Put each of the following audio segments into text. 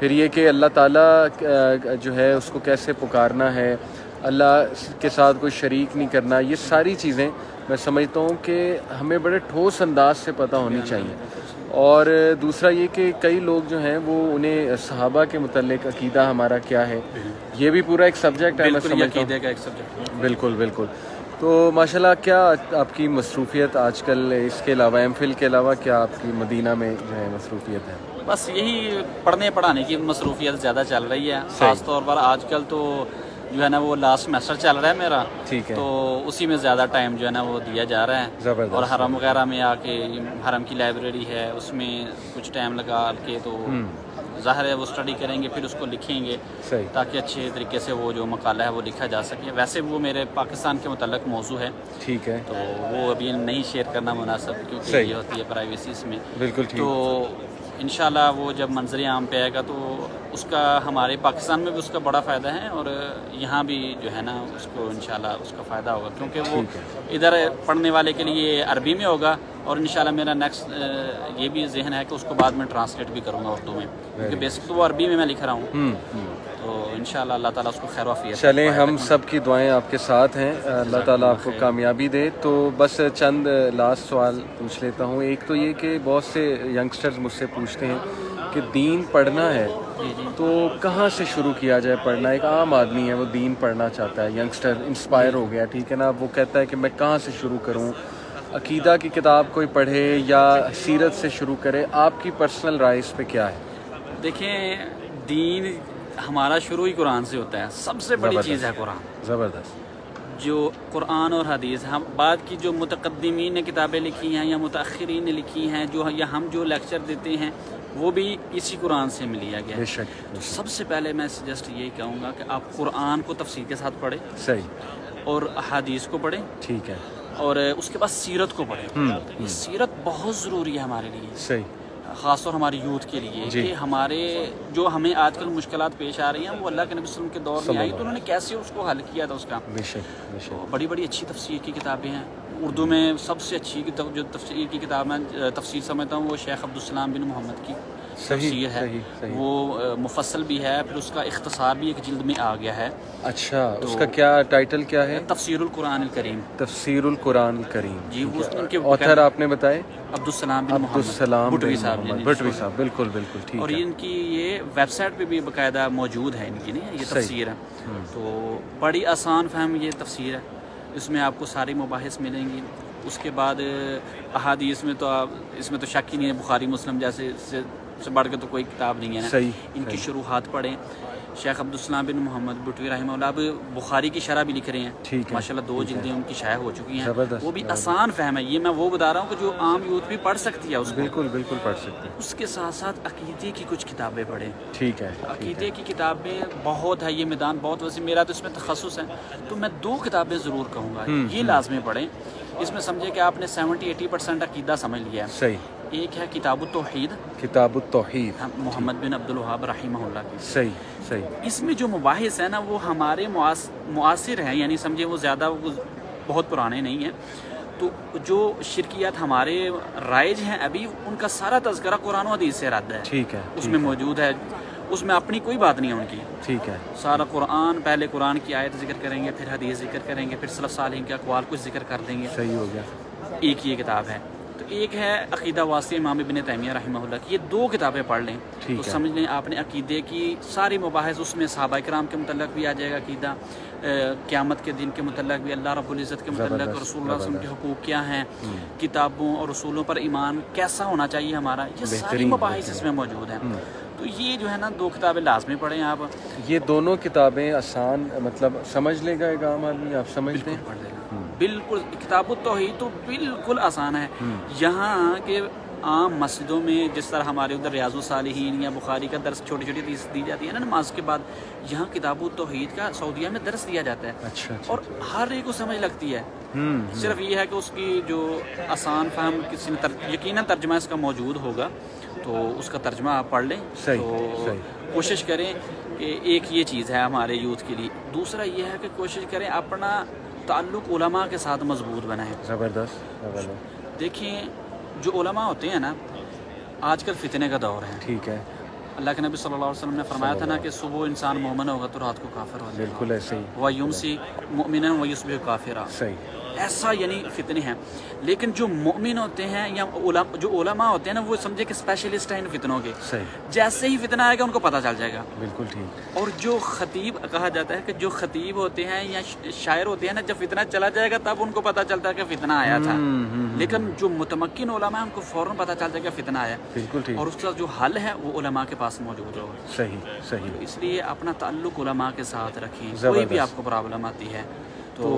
پھر یہ کہ اللہ تعالیٰ جو ہے اس کو کیسے پکارنا ہے، اللہ کے ساتھ کوئی شریک نہیں کرنا، یہ ساری چیزیں میں سمجھتا ہوں کہ ہمیں بڑے ٹھوس انداز سے پتہ ہونی چاہیے. اور دوسرا یہ کہ کئی لوگ جو ہیں وہ انہیں صحابہ کے متعلق عقیدہ ہمارا کیا ہے، یہ بھی پورا ایک سبجیکٹ ہے. میں بالکل یہ سمجھتا عقیدے ہوں کا ایک سبجیکٹ. بالکل بالکل. تو ماشاءاللہ کیا آپ کی مصروفیت آج کل، اس کے علاوہ ایم فل کے علاوہ کیا آپ کی مدینہ میں جو ہے مصروفیت ہے؟ بس یہی پڑھنے پڑھانے کی مصروفیت زیادہ چل رہی ہے. خاص طور پر آج کل تو جو ہے نا وہ لاسٹ سیمسٹر چل رہا ہے میرا، ٹھیک ہے. تو اسی میں زیادہ ٹائم جو ہے نا وہ دیا جا رہا ہے. زبردست. اور حرم وغیرہ میں آ کے حرم کی لائبریری ہے اس میں کچھ ٹائم لگا کے تو ظاہر ہے وہ اسٹڈی کریں گے، پھر اس کو لکھیں گے صحیح. تاکہ اچھے طریقے سے وہ جو مقالہ ہے وہ لکھا جا سکے. ویسے وہ میرے پاکستان کے متعلق موضوع ہے، ٹھیک ہے. تو وہ ابھی نہیں شیئر کرنا مناسب کیونکہ صحیح. یہ ہوتی ہے پرائیویسی اس میں. بالکل ٹھیک. تو انشاءاللہ وہ جب منظر عام پہ آئے گا تو اس کا ہمارے پاکستان میں بھی اس کا بڑا فائدہ ہے، اور یہاں بھی جو ہے نا اس کو انشاءاللہ اس کا فائدہ ہوگا، کیونکہ وہ ادھر پڑھنے والے کے لیے عربی میں ہوگا، اور انشاءاللہ میرا نیکسٹ یہ بھی ذہن ہے کہ اس کو بعد میں ٹرانسلیٹ بھی کروں گا اردو میں، کیونکہ بیسک تو وہ عربی میں لکھ رہا ہوں. تو انشاءاللہ اللہ تعالیٰ اس کو خیر و عافیت. چلیں ہم سب کی دعائیں آپ کے ساتھ ہیں، اللہ تعالیٰ آپ کو کامیابی دے. تو بس چند لاسٹ سوال پوچھ لیتا ہوں. ایک تو یہ کہ بہت سے ینگسٹرز مجھ سے پوچھتے ہیں کہ دین پڑھنا ہے تو کہاں سے شروع کیا جائے پڑھنا. ایک عام آدمی ہے وہ دین پڑھنا چاہتا ہے، ینگسٹر انسپائر ہو گیا، ٹھیک ہے نا، وہ کہتا ہے کہ میں کہاں سے شروع کروں، عقیدہ کی کتاب کوئی پڑھے یا سیرت سے شروع کرے. آپ کی پرسنل رائے اس پہ کیا ہے؟ دیکھیں دین ہمارا شروع ہی قرآن سے ہوتا ہے، سب سے بڑی چیز ہے قرآن. زبردست. جو قرآن اور حدیث، ہم بعد کی جو متقدمین نے کتابیں لکھی ہیں یا متأخرین نے لکھی ہیں، جو یا ہم جو لیکچر دیتے ہیں وہ بھی اسی قرآن سے لیا گیا. بے شک. سب سے پہلے میں سجیسٹ یہی کہوں گا کہ آپ قرآن کو تفسیر کے ساتھ پڑھیں، صحیح، اور حدیث کو پڑھیں، ٹھیک ہے، اور اس کے بعد سیرت کو پڑھیں. سیرت بہت ضروری ہے ہمارے لیے، صحیح، خاص طور ہماری یوتھ کے لیے، کہ ہمارے جو ہمیں آج کل مشکلات پیش آ رہی ہیں وہ اللہ کے نبی صلی اللہ علیہ وسلم کے دور میں آئی تو انہوں نے کیسے اس کو حل کیا تھا اس کا. بے شک بے شک. بڑی بڑی اچھی تفسیر کی کتابیں ہیں. اردو میں سب سے اچھی جو تفسیر کی کتاب میں تفسیر سمجھتا ہوں وہ شیخ عبدالسلام بن محمد کی تفسیر ہے. وہ مفصل بھی ہے، پھر اس کا اختصار بھی ایک جلد میں آ گیا ہے. اچھا، اس کا کیا ٹائٹل کیا ہے؟ تفسیر القرآن الکریم. تفسیر القرآن الکریم. جی، وہ ان کے آتھر آپ نے بتائے عبدالسلام بن محمد بٹوی صاحب. بٹوی صاحب، بالکل بالکل ٹھیک. اور ان کی یہ ویب سائٹ پہ بھی باقاعدہ موجود ہے ان کی، نہیں یہ تفسیر ہے. تو بڑی آسان فہم یہ تفسیر ہے، اس میں آپ کو سارے مباحث ملیں گی. اس کے بعد احادیث میں تو اس میں تو شک ہی نہیں ہے، بخاری مسلم جیسے سے بڑھ کے تو کوئی کتاب نہیں ہے نا. ان کی شروحات پڑھیں. شیخ عبدالسلام بن محمد بٹوی رحمہ اللہ اب بخاری کی شرح بھی لکھ رہے ہیں، ماشاءاللہ 2 جلدیں ان کی شائع ہو چکی ہیں. وہ بھی آسان فہم ہے، یہ میں وہ بتا رہا ہوں کہ جو عام یوتھ بھی پڑھ سکتی ہے اس کو. بالکل بالکل پڑھ سکتے ہیں. اس کے ساتھ ساتھ عقیدے کی کچھ کتابیں پڑھیں. ٹھیک ہے. عقیدے کی کتابیں بہت ہے، یہ میدان بہت وسیع، میرا تو اس میں تخصص ہے، تو میں 2 کتابیں ضرور کہوں گا یہ لازمی پڑھیں. اس میں سمجھے کہ آپ نے 70-80% عقیدہ سمجھ لیا ہے. صحیح. ایک ہے کتاب التوحید، کتاب التوحید محمد بن عبد الوہاب رحمہ اللہ کی. صحیح صحیح. اس میں جو مباحث ہیں نا وہ ہمارے معاصر ہیں، یعنی سمجھے وہ زیادہ بہت پرانے نہیں ہیں. تو جو شرکیات ہمارے رائج ہیں ابھی ان کا سارا تذکرہ قرآن و حدیث سے رد ہے. ٹھیک ہے. اس میں موجود ہے، اس میں اپنی کوئی بات نہیں ہے ان کی. ٹھیک ہے. سارا قرآن، پہلے قرآن کی آیت ذکر کریں گے، پھر حدیث ذکر کریں گے، پھر سلف صالحین کے اقوال کچھ ذکر کر دیں گے. صحیح ہو گیا. ایک یہ کتاب ہے. تو ایک ہے عقیدہ واسطہ امام ابن تیمیہ رحمہ اللہ کی. یہ 2 کتابیں پڑھ لیں تو سمجھ لیں آپ نے عقیدے کی ساری مباحث، اس میں صحابہ کرام کے متعلق بھی آ جائے گا عقیدہ، قیامت کے دن کے متعلق بھی، اللہ رب العزت کے متعلق، رسول اللہ صلی اللہ علیہ وسلم کے حقوق کیا ہیں، کتابوں اور رسولوں پر ایمان کیسا ہونا چاہیے ہمارا، یہ ساری مباحث اس میں موجود ہیں. تو یہ جو ہے نا 2 کتابیں لازمی پڑھیں آپ. یہ دونوں کتابیں آسان، مطلب سمجھ لے گا ایک عام آدمی، آپ سمجھتے ہیں؟ پڑھ لینا بالکل. کتاب التوحید تو بالکل آسان ہے. یہاں کے عام مسجدوں میں جس طرح ہمارے ادھر ریاض الصالحین یا بخاری کا درس چھوٹی چھوٹی حدیث دی جاتی ہے نا نماز کے بعد، یہاں کتاب التوحید کا سعودیہ میں درس دیا جاتا ہے. اچھا. اور ہر ایک کو سمجھ لگتی ہے. صرف یہ ہے کہ اس کی جو آسان فہم کسی نے یقیناً ترجمہ اس کا موجود ہوگا، تو اس کا ترجمہ آپ پڑھ لیں. تو کوشش کریں کہ ایک یہ چیز ہے ہمارے یوتھ کے لیے. دوسرا یہ ہے کہ کوشش کریں اپنا تعلق علماء کے ساتھ مضبوط بنائیں. زبردست. دیکھیں جو علماء ہوتے ہیں نا، آج کل فتنے کا دور ہے. ٹھیک ہے. اللہ کے نبی صلی اللہ علیہ وسلم نے فرمایا تھا نا کہ صبح انسان مومن ہوگا تو رات کو کافر ہو جائے گا. بالکل ایسے ہی. وَيُمْسِي مُؤْمِنًا وَيُصْبِحُ كَافِرًا. صحیح ایسا یعنی فتنے ہیں. لیکن جو مؤمن ہوتے ہیں یا جو علماء ہوتے ہیں نا وہ سمجھے کہ اسپیشلسٹ ہیں ان فتنوں کے. صحیح. جیسے ہی فتنہ آئے گا ان کو پتہ چل جائے گا. بالکل ٹھیک. اور جو خطیب کہا جاتا ہے کہ جو خطیب ہوتے ہیں یا شاعر ہوتے ہیں نا جب فتنہ چلا جائے گا تب ان کو پتہ چلتا ہے کہ فتنہ آیا تھا. لیکن جو متمکن علماء ہیں ان کو فوراً پتہ چل جائے گا فتنہ آیا. بالکل ٹھیک. اور اس کا جو حل ہے وہ علماء کے پاس موجود ہوگا. صحیح صحیح. اس لیے اپنا تعلق علماء کے ساتھ رکھیں. کوئی بھی آپ کو پرابلم آتی ہے تو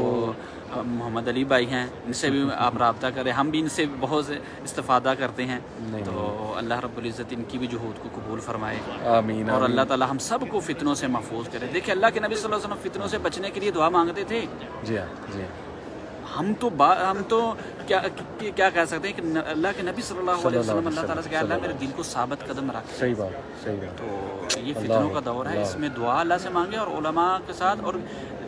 محمد علی بھائی ہیں ان سے بھی آپ رابطہ کریں. ہم بھی ان سے بہت استفادہ کرتے ہیں. تو اللہ رب العزت ان کی بھی جہود کو قبول فرمائے. آمین. اور اللہ تعالی ہم سب کو فتنوں سے محفوظ کرے. دیکھیں اللہ کے نبی صلی اللہ علیہ وسلم فتنوں سے بچنے کے لیے دعا مانگتے تھے. جی ہاں جی ہاں. ہم تو کیا کہہ سکتے ہیں کہ اللہ کے نبی صلی اللہ علیہ وسلم اللہ تعالیٰ سے کہا اللہ میرے دل کو ثابت قدم رکھ. صحیح بات صحیح بات. تو یہ فتنوں کا دور ہے. اس میں دعا اللہ سے مانگے اور علماء کے ساتھ اور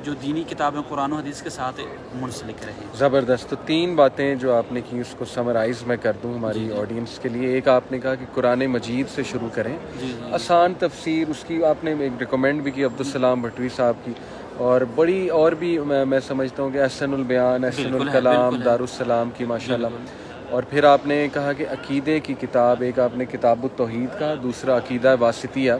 جو دینی کتابیں قرآن و حدیث کے ساتھ منسلک رہے. زبردست. تو 3 باتیں جو آپ نے کی اس کو سمرائز میں کر دوں ہماری آڈینس کے لیے. ایک آپ نے کہا کہ قرآن مجید سے شروع کریں. آسان تفسیر اس کی آپ نے ایک ریکمینڈ بھی کی عبدالسلام بھٹوی صاحب کی. اور بڑی اور بھی میں سمجھتا ہوں کہ احسن البیان احسن الکلام دارالسلام کی ماشاءاللہ. اور پھر آپ نے کہا کہ عقیدے کی کتاب ایک آپ نے کتاب التوحید کا, دوسرا عقیدہ واسطیہ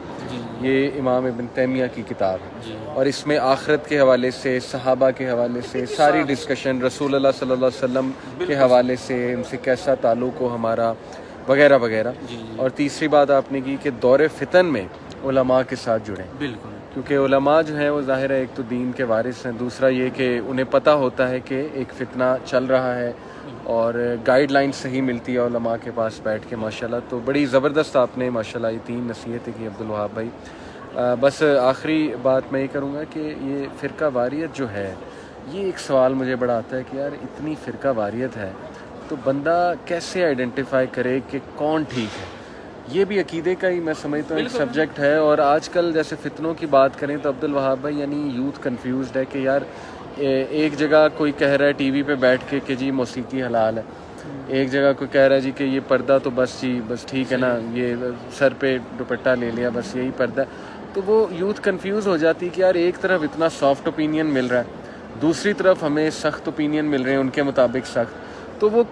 یہ امام ابن تیمیہ کی کتاب ہے. اور اس میں آخرت کے حوالے سے صحابہ کے حوالے سے ساری ڈسکشن, رسول اللہ صلی اللہ علیہ وسلم کے حوالے سے ان سے کیسا تعلق ہو ہمارا وغیرہ وغیرہ. اور تیسری بات آپ نے کی کہ دور فتن میں علماء کے ساتھ جڑیں. بالکل. کیونکہ علماء جو ہیں وہ ظاہر ہے ایک تو دین کے وارث ہیں, دوسرا یہ کہ انہیں پتہ ہوتا ہے کہ ایک فتنہ چل رہا ہے اور گائیڈ لائن صحیح ملتی ہے علماء کے پاس بیٹھ کے ماشاءاللہ. تو بڑی زبردست آپ نے ماشاءاللہ یہ 3 نصیحتیں کی عبدالوہاب بھائی. بس آخری بات میں یہ کروں گا کہ یہ فرقہ واریت جو ہے یہ ایک سوال مجھے بڑا آتا ہے کہ یار اتنی فرقہ واریت ہے تو بندہ کیسے آئیڈینٹیفائی کرے کہ کون ٹھیک ہے. یہ بھی عقیدے کا ہی میں سمجھتا ہوں ایک سبجیکٹ ہے. اور آج کل جیسے فتنوں کی بات کریں تو عبدالوہاب بھائی یعنی یوتھ کنفیوزڈ ہے کہ یار ایک جگہ کوئی کہہ رہا ہے ٹی وی پہ بیٹھ کے کہ جی موسیقی حلال ہے, ایک جگہ کوئی کہہ رہا ہے جی کہ یہ پردہ تو بس ٹھیک ہے نا, یہ سر پہ دوپٹہ لے لیا بس یہی پردہ. تو وہ یوتھ کنفیوز ہو جاتی کہ یار ایک طرف اتنا سافٹ اوپینین مل رہا ہے, دوسری طرف ہمیں سخت اوپینین مل رہے ہیں ان کے مطابق سخت. تو وہ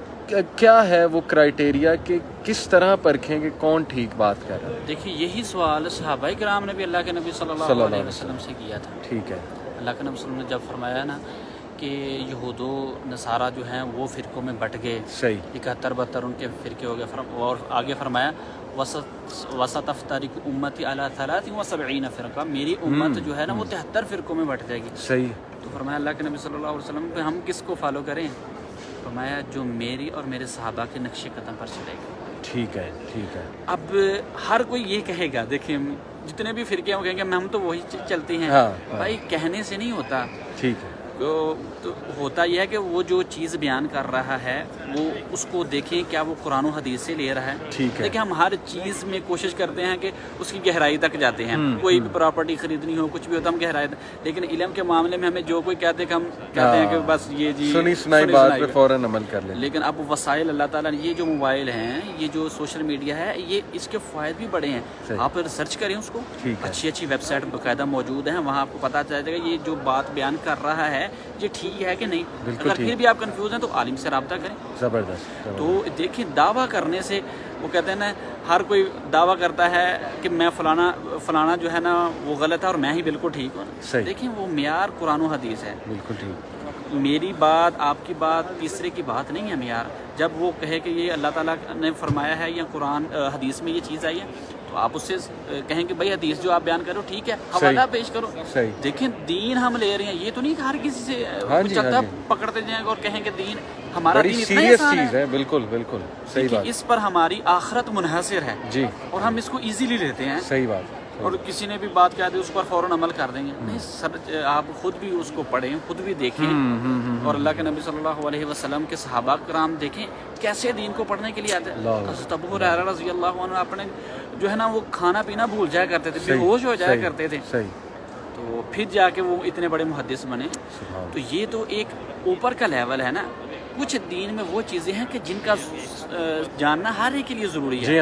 کیا ہے وہ کرائٹیریا کہ کس طرح پرکھیں کہ کون ٹھیک بات کر رہا ہے. دیکھیے یہی سوال صحابہ کرام نے بھی اللہ کے نبی صلی اللہ علیہ وسلم سے کیا تھا. ٹھیک ہے. اللہ کے نبی صلی اللہ علیہ وسلم نے جب فرمایا نا کہ یہود و نصارہ جو ہیں وہ فرقوں میں بٹ گئے, صحیح 71 ان کے فرقے ہو گئے. اور آگے فرمایا وَسَتَفْتَرِقُ أُمَّتِي عَلَىٰ 73 فرقہ, میری امت جو ہے نا وہ 73 فرقوں میں بٹ جائے گی. صحیح. تو فرمایا اللہ کے نبی صلی اللہ علیہ وسلم کہ ہم کس کو فالو کریں. فرمایا جو میری اور میرے صحابہ کے نقش قدم پر چلے گا. ٹھیک ہے ٹھیک ہے. اب ہر کوئی یہ کہے گا, دیکھیں جتنے بھی فرقے ہیں وہ کہیں گے ہم تو وہی چلتے ہیں. بھائی کہنے سے نہیں ہوتا. ٹھیک ہے. تو ہوتا یہ ہے کہ وہ جو چیز بیان کر رہا ہے وہ اس کو دیکھیں کیا وہ قرآن و حدیث سے لے رہا ہے. ٹھیک ہے. دیکھیں ہم ہر چیز میں کوشش کرتے ہیں کہ اس کی گہرائی تک جاتے ہیں. کوئی بھی پراپرٹی خریدنی ہو کچھ بھی ہوتا ہم گہرائی تک, لیکن علم کے معاملے میں ہمیں جو کوئی کہتے کہ ہم کہتے ہیں کہ بس یہ جی سنی سنائی بات پہ فوراً عمل کر لیں. لیکن اب وسائل اللہ تعالیٰ نے یہ جو موبائل ہیں یہ جو سوشل میڈیا ہے یہ اس کے فوائد بھی بڑے ہیں. آپ ریسرچ کریں اس کو, اچھی ویب سائٹ باقاعدہ موجود ہیں, وہاں آپ کو پتہ چل جائے گا یہ جو بات بیان کر رہا ہے یہ ٹھیک ہے کہ نہیں. اگر پھر بھی آپ کنفیوز ہیں تو عالم سے رابطہ کریں. زبردست. تو دیکھیں دعویٰ کرنے سے وہ کہتے ہیں نا ہر کوئی دعویٰ کرتا ہے کہ میں فلانا جو ہے نا وہ غلط ہے اور میں ہی بالکل ٹھیک ہوں. دیکھیں وہ معیار قرآن و حدیث ہے. بالکل ٹھیک. میری بات آپ کی بات تیسرے کی بات نہیں ہے معیار. جب وہ کہے کہ یہ اللہ تعالیٰ نے فرمایا ہے یا قرآن حدیث میں یہ چیز آئی ہے تو آپ اس سے کہیں کہ بھائی حدیث جو آپ بیان کرو ٹھیک ہے, حوالہ پیش کرو. دیکھیں دین ہم لے رہے ہیں, یہ تو نہیں کہ ہر کسی سے چلتا پکڑتے جائیں گے اور کہیں کہ دین ہمارا دین اتنا آسان ہے. بالکل بالکل صحیح بات. اس پر ہماری آخرت منحصر ہے جی, اور ہم اس کو ایزیلی لیتے ہیں. صحیح بات. اور کسی نے بھی بات کہہ دی اس پر فوراً عمل کر دیں گے. نہیں سر, آپ خود بھی اس کو پڑھیں, خود بھی دیکھیں. اور اللہ کے نبی صلی اللہ علیہ وسلم کے صحابہ کرام دیکھیں کیسے دین کو پڑھنے کے لیے آتے ہیں. حضرت ابو ہریرہ رضی اللہ عنہ اپنے جو ہے نا وہ کھانا پینا بھول جایا کرتے تھے, بے ہوش ہو جایا کرتے تھے. تو پھر جا کے وہ اتنے بڑے محدث بنے. تو یہ تو ایک اوپر کا لیول ہے نا. کچھ دین میں وہ چیزیں ہیں کہ جن کا جاننا ہر ایک کے لیے ضروری ہے.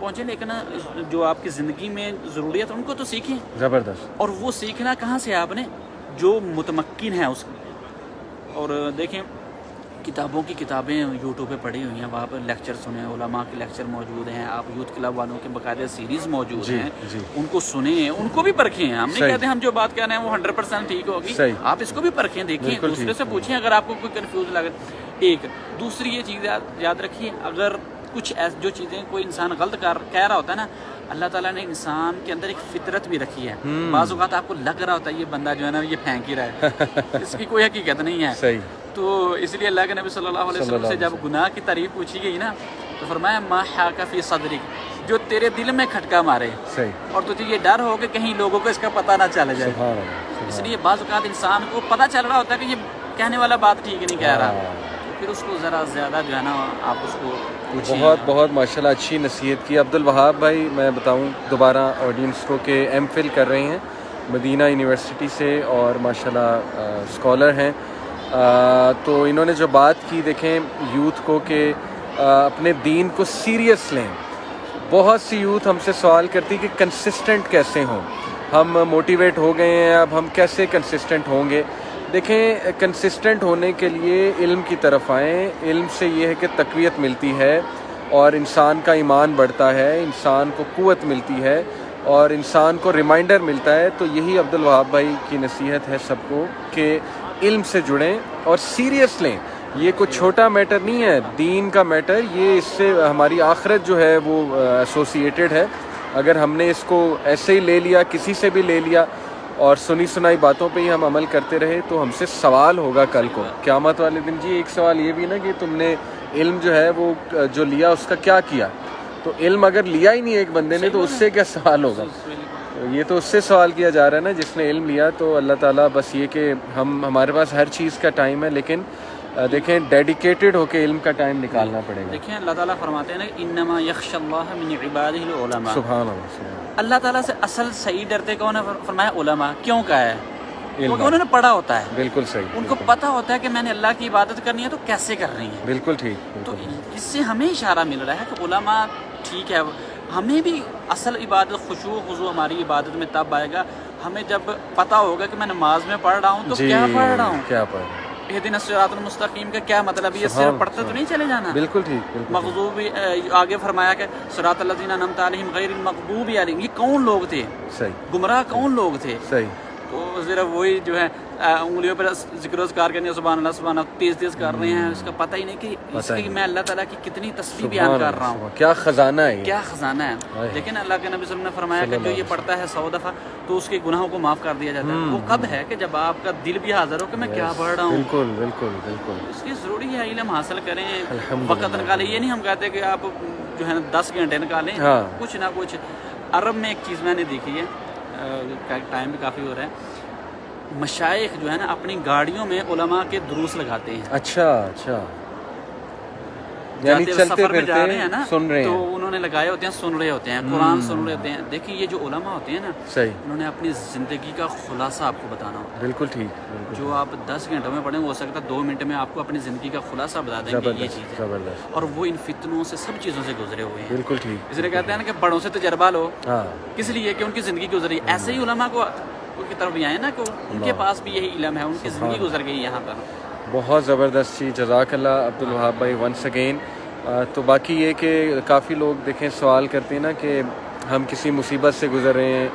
پہنچیں لیکن جو آپ کی زندگی میں ضروریات ان کو تو سیکھیں. زبردست. اور وہ سیکھنا کہاں سے آپ نے؟ جو متمکن ہیں اس. اور دیکھیں کتابوں کی کتابیں یوٹیوب پہ پڑھی ہوئی ہیں, وہاں پر لیکچر سنیں, علماء کے لیکچر موجود ہیں, آپ یوتھ کلب والوں کے باقاعدہ سیریز موجود ہیں, ان کو سنیں, ان کو بھی پرکھیں. ہم نہیں کہتے ہم جو بات کہہ رہے ہیں وہ 100% ٹھیک ہوگی, آپ اس کو بھی پرکھیں, دیکھیں, دوسرے سے پوچھیں اگر آپ کو کوئی کنفیوز لگے. ایک دوسری یہ چیز یاد رکھیے, اگر کچھ جو چیزیں کوئی انسان غلط کہہ رہا ہوتا ہے نا, اللہ تعالیٰ نے انسان کے اندر ایک فطرت بھی رکھی ہے. بعض اوقات آپ کو لگ رہا ہوتا ہے یہ بندہ جو ہے نا یہ پھینک ہی رہا ہے, اس کی کوئی حقیقت نہیں ہے. صحیح. تو اس لیے اللہ کے نبی صلی اللہ علیہ وسلم سے جب گناہ کی تعریف پوچھی گئی نا تو فرمایا ما حاک فی صدرک, جو تیرے دل میں کھٹکا مارے. صحیح. اور تجھے یہ ڈر ہو کہ کہیں لوگوں کو اس کا پتہ نہ چل جائے. اس لیے بعض اوقات انسان کو پتہ چل رہا ہوتا ہے کہ یہ کہنے والا بات ٹھیک نہیں کہہ رہا, پھر اس کو ذرا زیادہ جو ہے نا آپ اس کو بہت بہت ماشاءاللہ اچھی نصیحت کی. عبد الوہاب بھائی میں بتاؤں دوبارہ آڈینس کو کہ ایم فل کر رہے ہیں مدینہ یونیورسٹی سے اور ماشاءاللہ اسکالر ہیں. تو انہوں نے جو بات کی دیکھیں یوتھ کو کہ اپنے دین کو سیریس لیں. بہت سی یوتھ ہم سے سوال کرتی کہ کنسسٹنٹ کیسے ہوں, ہم موٹیویٹ ہو گئے ہیں اب ہم کیسے کنسسٹنٹ ہوں گے. دیکھیں کنسسٹنٹ ہونے کے لیے علم کی طرف آئیں. علم سے یہ ہے کہ تقویت ملتی ہے اور انسان کا ایمان بڑھتا ہے, انسان کو قوت ملتی ہے اور انسان کو ریمائنڈر ملتا ہے. تو یہی عبد الوہاب بھائی کی نصیحت ہے سب کو کہ علم سے جڑیں اور سیریس لیں. یہ کوئی چھوٹا میٹر نہیں ہے, دین کا میٹر, یہ اس سے ہماری آخرت جو ہے وہ ایسوسیٹیڈ ہے. اگر ہم نے اس کو ایسے ہی لے لیا, کسی سے بھی لے لیا اور سنی سنائی باتوں پہ ہی ہم عمل کرتے رہے تو ہم سے سوال ہوگا کل کو قیامت والے دن. جی ایک سوال یہ بھی نا کہ تم نے علم جو ہے وہ جو لیا اس کا کیا کیا. تو علم اگر لیا ہی نہیں ایک بندے نے تو اس سے کیا سوال ہوگا. یہ تو اس سے سوال کیا جا رہا ہے نا جس نے علم لیا. تو اللہ تعالیٰ بس یہ کہ ہمارے پاس ہر چیز کا ٹائم ہے لیکن دیکھیں ڈیڈیکیٹڈ ہو کے علم کا ٹائم نکالنا پڑے گا. دیکھیں اللہ تعالیٰ فرماتے ہیں نا انما یخشی اللہ من عبادہ العلماء. سبحان اللہ. اللہ تعالیٰ سے اصل صحیح ڈرتے کون ہے؟ فرمایا علماء. کیوں کہا ہے؟ کیونکہ انہوں نے پڑھا ہوتا ہے. بالکل صحیح. ان کو پتہ ہوتا ہے کہ میں نے اللہ کی عبادت کرنی ہے تو کیسے کرنی ہے. بالکل ٹھیک. تو اس سے ہمیں اشارہ مل رہا ہے کہ علماء ٹھیک ہے, ہمیں بھی اصل عبادت خشوع خضوع ہماری عبادت میں تب آئے گا ہمیں جب پتہ ہوگا کہ میں نماز میں پڑھ رہا ہوں تو کیا پڑھ رہا ہوں, کیا پڑھ رہا ہوں. اہدنا الصراط المستقیم کا کیا مطلب ہے؟ یہ صرف پڑھتے تو نہیں چلے جانا. بالکل ٹھیک. مغضوب آگے فرمایا کہ صراط الذین انعمت علیہم غیر المغضوب علیہم, یہ کون لوگ تھے؟ صحیح. گمراہ کون لوگ تھے؟ صحیح. تو صرف وہی جو ہے انگلیوں پر ذکر و اذکار کرنے سبحان اللہ سبحان اللہ تیز تیز کر رہے ہیں, اس کا پتہ ہی نہیں کہ اس کی میں اللہ تعالیٰ کی کتنی تسبیح بیان کر رہا ہوں. کیا خزانہ ہے, کیا خزانہ ہے. لیکن اللہ کے نبی صلی اللہ علیہ وسلم نے فرمایا کہ جو یہ پڑھتا ہے 100 دفعہ تو اس کے گناہوں کو معاف کر دیا جاتا ہے. وہ کب ہے کہ جب آپ کا دل بھی حاضر ہو کہ میں کیا پڑھ رہا ہوں. بالکل بالکل بالکل. اس کی ضروری ہے علم حاصل کریں, وقت نکالیں. یہ نہیں ہم کہتے کہ آپ جو ہے 10 گھنٹے نکالیں, کچھ نہ کچھ. عرب میں ایک چیز میں نے دیکھی ہے, ٹائم بھی کافی ہو رہا ہے, مشائخ جو ہے نا اپنی گاڑیوں میں علماء کے دروس لگاتے ہیں. اچھا اچھا, یعنی چلتے پھرتے سن رہے ہیں, تو انہوں نے لگائے ہوتے ہیں, سن رہے ہوتے ہیں, قرآن سن رہے ہوتے ہیں. دیکھیں یہ جو علماء ہوتے ہیں نا, صحیح, انہوں نے اپنی زندگی کا خلاصہ آپ کو بتانا ہوتا ہے. بالکل ٹھیک. جو آپ 10 گھنٹوں میں پڑھیں ہو سکتا ہے 2 منٹ میں آپ کو اپنی زندگی کا خلاصہ بتا دیں گے یہ چیز ہے. اور وہ ان فتنوں سے سب چیزوں سے گزرے ہوئے ہیں. بالکل ٹھیک. اس لیے کہتے ہیں نا کہ بڑوں سے تجربہ لو, کس لیے کہ ان کی زندگی گزری. ایسے ہی علماء کو کی طرف بھی آئے نا کہ ان کے پاس بھی یہی علم ہے, ان کی زندگی گزر گئی یہاں پر. بہت زبردست چیز, جزاک اللہ عبد الوہاب بھائی ونس اگین. تو باقی یہ کہ کافی لوگ دیکھیں سوال کرتے ہیں نا کہ ہم کسی مصیبت سے گزر رہے ہیں,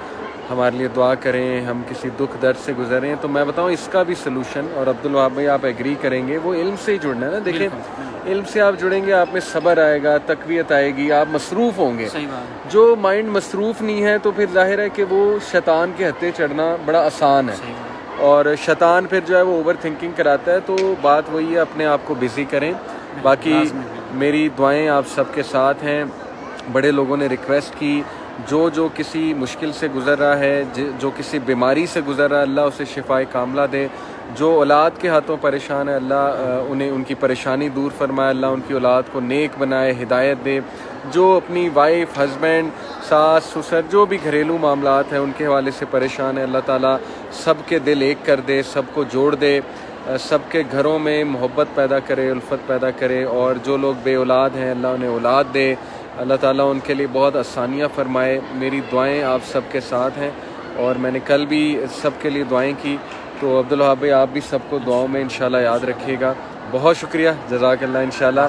ہمارے لیے دعا کریں, ہم کسی دکھ درد سے گزر رہے ہیں. تو میں بتاؤں اس کا بھی سلوشن, اور عبد الوہاب بھائی آپ ایگری کریں گے, وہ علم سے ہی جڑنا ہے نا. دیکھیں علم سے آپ جڑیں گے, آپ میں صبر آئے گا, تقویت آئے گی, آپ مصروف ہوں گے. جو مائنڈ مصروف نہیں ہے تو پھر ظاہر ہے کہ وہ شیطان کے ہتھے چڑھنا بڑا آسان ہے, اور شیطان پھر جو ہے وہ اوور تھنکنگ کراتا ہے. تو بات وہی ہے, اپنے آپ کو بزی کریں. باقی میری دعائیں آپ سب کے ساتھ ہیں. بڑے لوگوں نے ریکویسٹ کی, جو کسی مشکل سے گزر رہا ہے, جو کسی بیماری سے گزر رہا ہے, اللہ اسے شفائے کاملہ دے. جو اولاد کے ہاتھوں پریشان ہے, اللہ انہیں ان کی پریشانی دور فرمائے, اللہ ان کی اولاد کو نیک بنائے, ہدایت دے. جو اپنی وائف, ہسبینڈ, ساس, سسر, جو بھی گھریلو معاملات ہیں ان کے حوالے سے پریشان ہے, اللہ تعالیٰ سب کے دل ایک کر دے, سب کو جوڑ دے, سب کے گھروں میں محبت پیدا کرے, الفت پیدا کرے. اور جو لوگ بے اولاد ہیں اللہ انہیں اولاد دے. اللہ تعالیٰ ان کے لیے بہت آسانیاں فرمائے. میری دعائیں آپ سب کے ساتھ ہیں اور میں نے کل بھی سب کے لیے دعائیں کی. تو عبدالوہاب بھائی آپ بھی سب کو دعاؤں میں انشاءاللہ یاد رکھیے گا. بہت شکریہ, جزاک اللہ. انشاءاللہ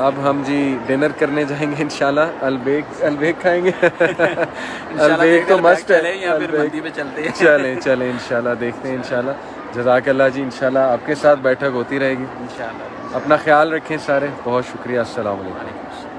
اب ہم جی ڈنر کرنے جائیں گے انشاءاللہ. البیک کھائیں گے. البیک تو مسٹ ہے. یا پھر مندی پہ چلتے ہیں. چلیں انشاءاللہ دیکھتے ہیں انشاءاللہ. جزاک اللہ جی. انشاءاللہ آپ کے ساتھ بیٹھک ہوتی رہے گی. انشاءاللہ. اپنا خیال رکھیں سارے. بہت شکریہ. السلام علیکم.